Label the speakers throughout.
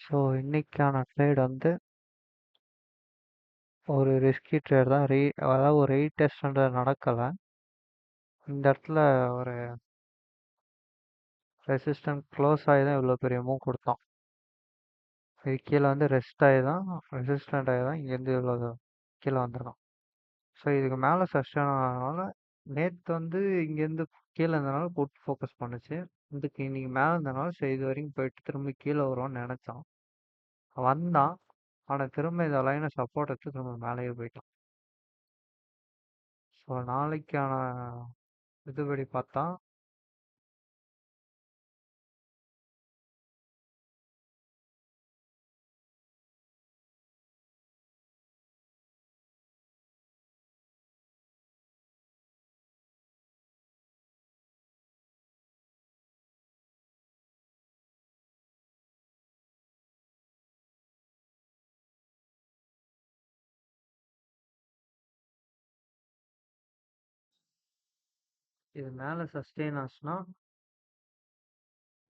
Speaker 1: So இன்னைக்கான trade வந்து ஒரு ரிஸ்கி ட்ரேட் தான். அதாவது ஒரு ரீடெஸ்ட்ன்றது நடக்கலை. இந்த இடத்துல ஒரு ரெசிஸ்டன்ட் க்ளோஸ் ஆகி தான் இவ்வளோ பெரிய மூவ் கொடுத்தோம். இது கீழே வந்து ரெஸ்ட் ஆகி தான் ரெசிஸ்டன்ட் ஆகி தான் இங்கேருந்து இவ்வளோ கீழே வந்துருக்கோம். ஸோ இதுக்கு மேலே சஸ்டெயின் ஆனதுனால நேற்று வந்து இங்கேருந்து கீழே இருந்தனால புட் ஃபோக்கஸ் பண்ணுச்சு. இதுக்கு இன்னைக்கு மேலே இருந்தனால சரி இது வரைக்கும் போயிட்டு திரும்ப கீழே வரும்னு நினச்சோம். வந்தான், ஆனால் திரும்ப இந்த லைனை சப்போர்ட் எடுத்து திரும்ப மேலேயே போயிட்டான். ஸோ நாளைக்கான இதுபடி பார்த்தா இது மேலே சஸ்டெயின் ஆச்சுன்னா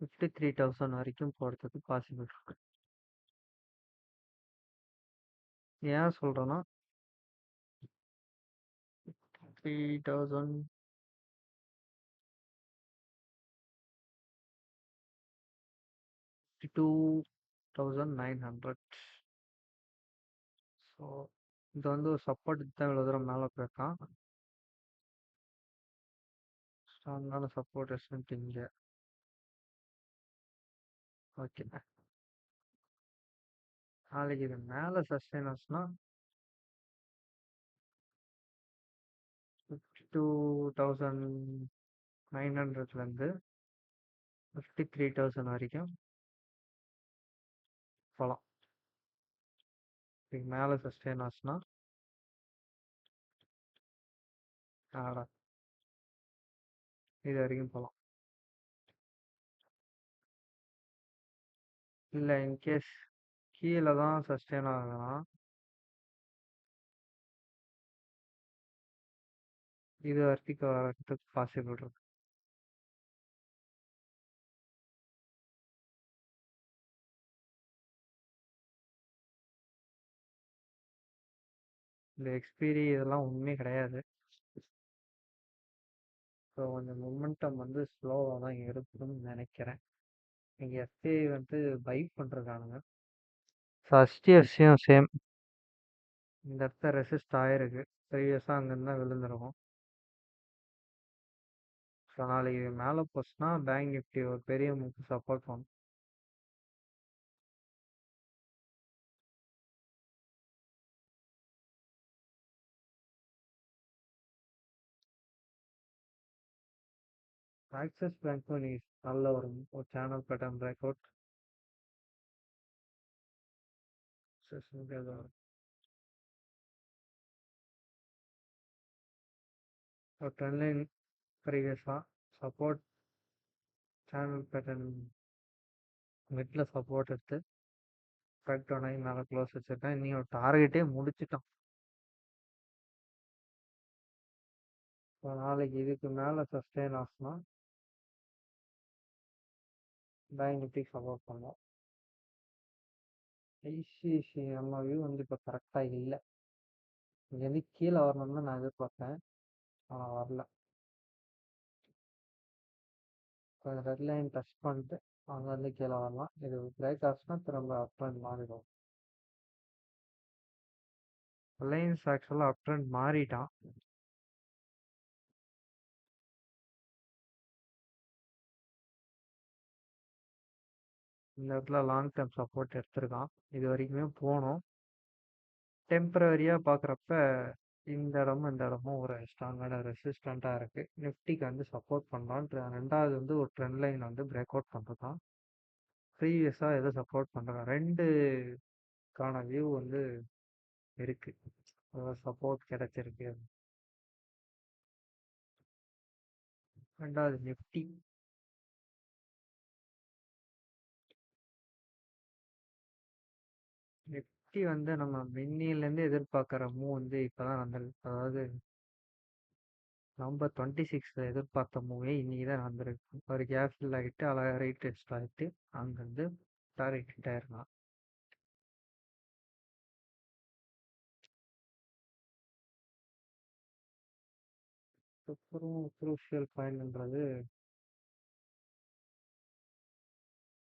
Speaker 1: 53,000 வரைக்கும் போகிறதுக்கு பாசிபிள் இருக்கு. ஏன் சொல்கிறேன்னா 3,000 52,900. ஸோ இது வந்து ஒரு சப்போர்ட் தான் இவ்வளோ தூரம் மேலே போயிருக்கான். ஸ்ட்ராங்கான சப்போர்ட் எஸ்என்ட் இங்கே. ஓகே, நாளைக்கு இது மேலே சஸ்டெயின் ஆச்சுன்னா 52,900லேருந்து 53,000 வரைக்கும் போகலாம். இதுக்கு மேலே சஸ்டெயின் ஆச்சுன்னா இது வரைக்கும் போகலாம். இல்லை இன்கேஸ் கீழே தான் சஸ்டெயின் ஆகுதுன்னா இது வரைக்கும் வரதுக்கு பாசிபிள் இருக்கு. இந்த எக்ஸ்பீரி இதெல்லாம் ஒன்றுமே கிடையாது. ஸோ கொஞ்சம் மொமெண்டம் வந்து ஸ்லோவாக தான் இருக்குன்னு நினைக்கிறேன். இங்கே எஃப்ஐ வந்து பை பண்ணுறானுங்க. ஸோ HDFCயும் சேம் இந்த இடத்த ரெசிஸ்ட் ஆகிருக்கு. ப்ரீவியஸாக அங்கேருந்து தான் விழுந்துருக்கும். ஸோ நாளைக்கு மேலே போச்சுன்னா பேங்க் நிஃப்டி ஒரு பெரிய மூக்கு சப்போர்ட் பண்ணும். ஆக்சிஸ் பேங்க்கும் நீ நல்ல ஒரு சேனல் பேட்டர்ன் பிரேக் அவுட் ஒரு ட்ரெண்ட் லைன் ப்ரீவியஸாக சப்போர்ட் சேனல் பேட்டர்ன் மிட்டில் சப்போர்ட் எடுத்து கரெக்ட் ஆகி மேலே க்ளோஸ் வச்சுருக்கேன். இன்னும் ஒரு டார்கெட்டே முடிச்சிட்டோம். ஸோ நாளைக்கு இதுக்கு மேலே சஸ்டெயின் ஆச்சுன்னா பேங்க் நிஃப்டி சப்போர்ட் பண்ணோம். ஐசிஐசிஐ வியூ வந்து இப்போ கரெக்டாக இல்லை. இங்கேருந்து கீழே வரணும்னு தான் நான் எதிர்பார்த்தேன், ஆனால் வரல. கொஞ்சம் ரெட் லைன் டச் பண்ணிட்டு அங்கேருந்து கீழே வரலாம். இது பிரேக் ஆச்சுன்னா திரும்ப அப் ட்ரெண்ட் மாறிடும். ரிலையன்ஸ் ஆக்சுவலாக அப் ட்ரெண்ட் மாறிட்டான். இந்த இடத்துல லாங் டேர்ம் சப்போர்ட் எடுத்திருக்கான். இது வரைக்குமே போகணும். டெம்பரரியாக பார்க்குறப்ப இந்த இடமும் ஒரு ஸ்ட்ராங்கான ரெசிஸ்டண்ட்டாக இருக்குது. நிஃப்டிக்கு வந்து சப்போர்ட் பண்ணலான். ரெண்டாவது வந்து ஒரு ட்ரெண்ட் லைன் வந்து பிரேக் அவுட் பண்ணுறதான் ப்ரீவியஸாக எதை சப்போர்ட் பண்ணுறாங்க. ரெண்டுக்கான வியூ வந்து இருக்குது. சப்போர்ட் கிடைச்சிருக்கு. ரெண்டாவது நிஃப்டி வந்து நம்ம மின்னிலேருந்து எதிர்பார்க்குற மூவ் வந்து இப்போ தான் நடந்திருக்கு. அதாவது நவம்பர் 26 எதிர்பார்த்த மூவே இன்னைக்கு தான் நடந்திருக்கு. ஒரு கேப் ஃபில் ஆகிட்டு அழகாக ரைட் டெஸ்ட் ஆகிட்டு அங்கேருந்து டார்கெட் ஆயிருக்கலாம். அதுக்கப்புறம் குரூஷியல் பாயிண்ட்ன்றது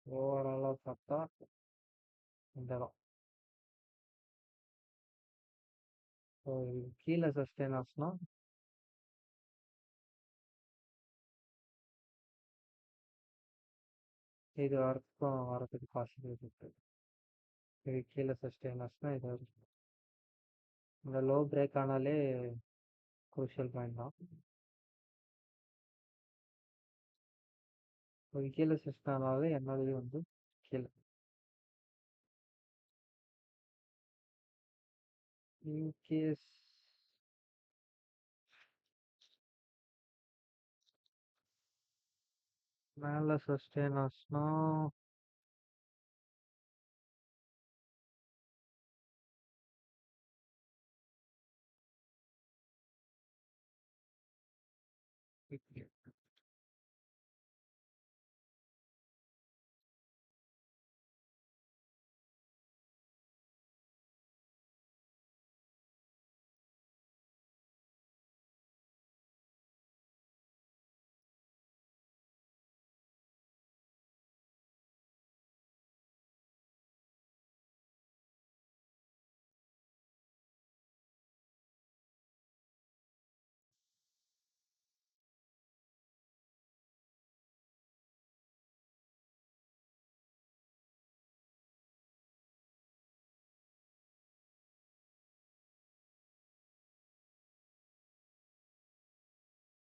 Speaker 1: ஓவராலாக பார்த்தா இந்த இடம். ஸோ கீழே சஸ்டெயின் ஆச்சுன்னா இது வரைக்கும் வரதுக்கு பாசிபிலிட்டி இருக்கு. இது கீழே சஸ்டெயின் ஆச்சுன்னா இது வரைக்கும். இந்த லோ பிரேக் ஆனாலே குரூஷியல் பாயிண்ட் தான். இது கீழே சஸ்டெயின் ஆனாலே என்னோடது வந்து கீழே. இன்கேஸ் மேலே சஸ்டெயின் ஆச்சுன்னா okay.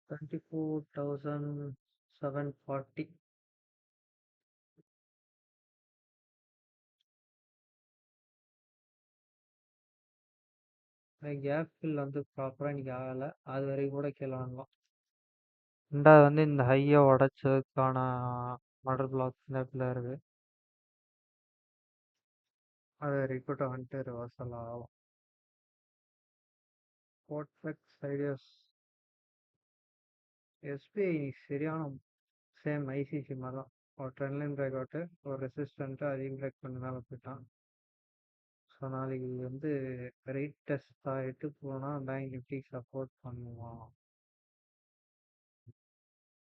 Speaker 1: 24,740. கேப் ஃபில் வந்து ப்ராப்பராக இன்னைக்கு ஆகலை. அது வரைக்கும் கூட கீழே வாங்கலாம். ரெண்டாவது வந்து இந்த ஹையை உடைச்சதுக்கான மடர் பிளாக் இந்த இடத்துல இருக்கு. அது ரிப்போர்ட்டை வந்துட்டு ரிவர்சல் ஆகும். கோட்பெக்ஸ் ஐடியாஸ் எஸ்பிஐ சரியான சேம் ஐசிசி மாதிரி தான். ஒரு ட்ரெண்ட் லைன் பிரேக் அவுட்டு, ஒரு ரெசிஸ்டண்ட்டு, அதையும் பிரேக் பண்ணி மேலே போயிட்டான். ஸோ நாளைக்கு வந்து ரேட் டெஸ்ட் ஆகிட்டு போனால் பேங்க் நிஃப்டி சப்போர்ட் பண்ணுவான்.